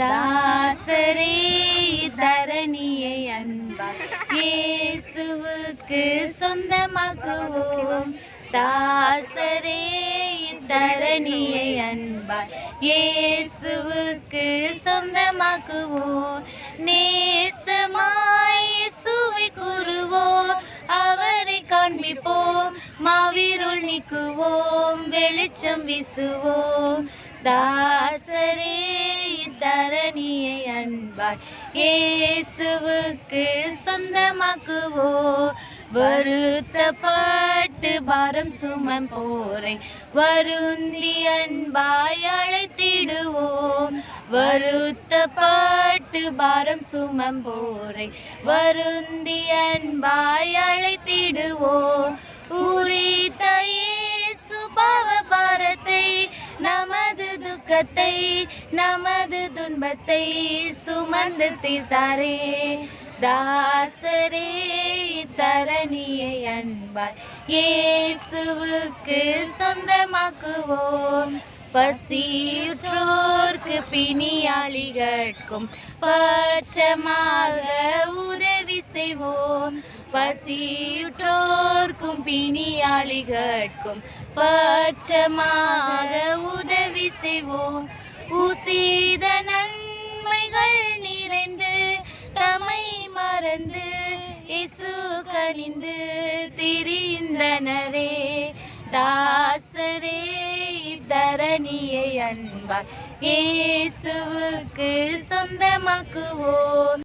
தாசரே தரணியை அன்பாய் இயேசுவுக்கு சொந்தமாக்குவோம். தாசரே தரணியை அன்பாய் இயேசுவுக்கு சொந்தமாக்குவோம். நேசமாய் இயேசுவை கூறுவோம், அவரை காண்பிப்போம், மாவிருள் நீக்குவோம், வெளிச்சம் வீசுவோம். தாசரே தரணியை அன்பாய் இயேசுவுக்கு சொந்தமாக்குவோம். வருத்தப்பட்டு பாரம் சுமப்போரை வருந்தி அன்பாய் அழைத்திடுவோம். வருத்தப்பட்டு பாரம் சுமப்போரை வருந்தி அன்பாய் அழைத்திடுவோம். உரித்த இயேசு பாவ பாரத்தை, நமது துக்கத்தை, நமது துன்பத்தை சுமந்து தீர்த்தாரே. தாசரே தரணியை அன்பாய் இயேசுவுக்கு சொந்தமாக்குவோம். பசியுற்றோர்க்கு பிணியாளிகட்கும் பட்சமாக உதவி செய்வோம். பசியுற்றோர்க்கும் பிணியாளிகட்கும் பட்சமாக உதவி செய்வோம். உசித நன்மைகள் நிறைந்து தமை மறந்து இயேசு கனிந்து திரிந்தனரே. தாசரே தரணியை அன்பாய் இயேசுவுக்கு சொந்தமாக்குவோம்.